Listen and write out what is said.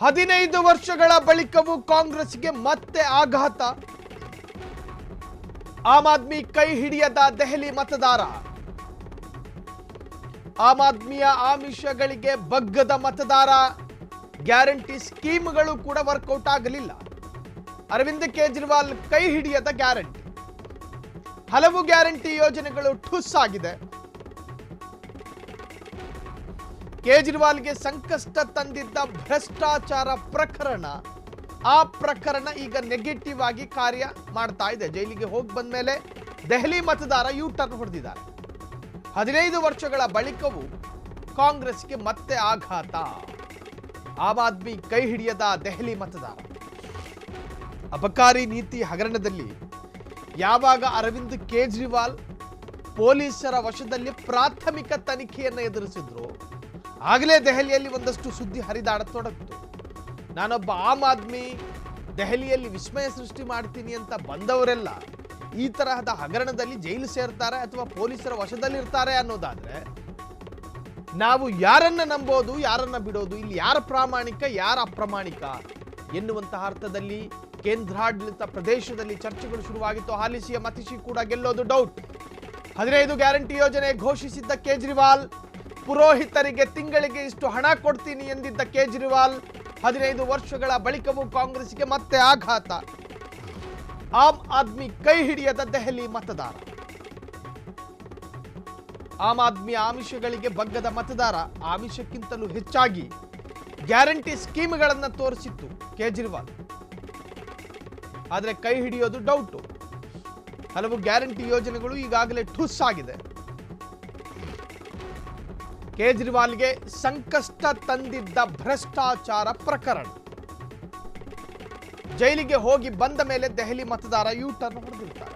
15 ವರ್ಷಗಳ ಬಳಿಕವೂ ಕಾಂಗ್ರೆಸ್ಗೆ ಮತ್ತೆ ಆಘಾತ. ಆಮ್ ಆದ್ಮಿ ಕೈ ಹಿಡಿಯದ ದೆಹಲಿ ಮತದಾರ. ಆಮ್ ಆದ್ಮಿಯ ಆಮಿಷಗಳಿಗೆ ಬಗ್ಗದ ಮತದಾರ. ಗ್ಯಾರಂಟಿ ಸ್ಕೀಮ್ಗಳು ಕೂಡ ವರ್ಕೌಟ್ ಆಗಲಿಲ್ಲ. ಅರವಿಂದ್ ಕೇಜ್ರಿವಾಲ್ ಕೈ ಹಿಡಿಯದ ಗ್ಯಾರಂಟಿ. ಹಲವು ಗ್ಯಾರಂಟಿ ಯೋಜನೆಗಳು ಠುಸ್ ಆಗಿದೆ. ಕೇಜ್ರಿವಾಲ್ಗೆ ಸಂಕಷ್ಟ ತಂದಿದ್ದ ಭ್ರಷ್ಟಾಚಾರ ಪ್ರಕರಣ, ಆ ಪ್ರಕರಣ ಈಗ ನೆಗೆಟಿವ್ ಆಗಿ ಕಾರ್ಯ ಮಾಡ್ತಾ ಇದೆ. ಜೈಲಿಗೆ ಹೋಗಿ ಬಂದ ಮೇಲೆ ದೆಹಲಿ ಮತದಾರ ಯೂ ಟರ್ನ್ ಹೊಡೆದಿದ್ದಾರೆ. 15 ವರ್ಷಗಳ ಬಳಿಕವೂ ಕಾಂಗ್ರೆಸ್ಗೆ ಮತ್ತೆ ಆಘಾತ. ಆಮ್ ಆದ್ಮಿ ಕೈ ಹಿಡಿಯದ ದೆಹಲಿ ಮತದಾರ. ಅಬಕಾರಿ ನೀತಿ ಹಗರಣದಲ್ಲಿ ಯಾವಾಗ ಅರವಿಂದ್ ಕೇಜ್ರಿವಾಲ್ ಪೊಲೀಸರ ವಶದಲ್ಲಿ ಪ್ರಾಥಮಿಕ ತನಿಖೆಯನ್ನು ಎದುರಿಸಿದ್ರು, ಆಗಲೇ ದೆಹಲಿಯಲ್ಲಿ ಒಂದಷ್ಟು ಸುದ್ದಿ ಹರಿದಾಡತೊಡಗಿತು. ನಾನೊಬ್ಬ ಆಮ್ ಆದ್ಮಿ, ದೆಹಲಿಯಲ್ಲಿ ವಿಸ್ಮಯ ಸೃಷ್ಟಿ ಮಾಡ್ತೀನಿ ಅಂತ ಬಂದವರೆಲ್ಲ ಈ ತರಹದ ಹಗರಣದಲ್ಲಿ ಜೈಲು ಸೇರ್ತಾರೆ ಅಥವಾ ಪೊಲೀಸರ ವಶದಲ್ಲಿರ್ತಾರೆ ಅನ್ನೋದಾದ್ರೆ ನಾವು ಯಾರನ್ನ ನಂಬೋದು, ಯಾರನ್ನ ಬಿಡೋದು, ಇಲ್ಲಿ ಯಾರ ಪ್ರಾಮಾಣಿಕ ಯಾರ ಅಪ್ರಾಮಾಣಿಕ ಎನ್ನುವಂತಹ ಅರ್ಥದಲ್ಲಿ ಕೇಂದ್ರಾಡಳಿತ ಪ್ರದೇಶದಲ್ಲಿ ಚರ್ಚೆಗಳು ಶುರುವಾಗಿತ್ತು. ಹಾಲಿ ಸಿಎಂ ಅತಿಶಿ ಕೂಡ ಗೆಲ್ಲೋದು ಡೌಟ್. 15 ಗ್ಯಾರಂಟಿ ಯೋಜನೆ ಘೋಷಿಸಿದ್ದ ಕೇಜ್ರಿವಾಲ್, ಪುರೋಹಿತರಿಗೆ ತಿಂಗಳಿಗೆ ಇಷ್ಟು ಹಣ ಕೊಡ್ತೀನಿ ಎಂದಿದ್ದ ಕೇಜ್ರಿವಾಲ್, 15 ವರ್ಷಗಳ ಬಳಿಕವೂ ಕಾಂಗ್ರೆಸ್ಗೆ ಮತ್ತೆ ಆಘಾತ. ಆಮ್ ಆದ್ಮಿ ಕೈ ಹಿಡಿಯದ ದೆಹಲಿ ಮತದಾರ. ಆಮ್ ಆದ್ಮಿ ಆಮಿಷಗಳಿಗೆ ಬಗ್ಗದ ಮತದಾರ. ಆಮಿಷಕ್ಕಿಂತಲೂ ಹೆಚ್ಚಾಗಿ ಗ್ಯಾರಂಟಿ ಸ್ಕೀಮ್ಗಳನ್ನು ತೋರಿಸಿತ್ತು ಕೇಜ್ರಿವಾಲ್. ಆದರೆ ಕೈ ಹಿಡಿಯೋದು ಡೌಟು. ಹಲವು ಗ್ಯಾರಂಟಿ ಯೋಜನೆಗಳು ಈಗಾಗಲೇ ಠುಸ್ ಆಗಿದೆ. ಕೇಜ್ರಿವಾಲ್ಗೆ ಸಂಕಷ್ಟ ತಂದಿದ್ದ ಭ್ರಷ್ಟಾಚಾರ ಪ್ರಕರಣ. ಜೈಲಿಗೆ ಹೋಗಿ ಬಂದ ಮೇಲೆ ದೆಹಲಿ ಮತದಾರ ಯೂ ಟರ್ನ್ ಹೊಡೆದಿರ್ತಾರೆ.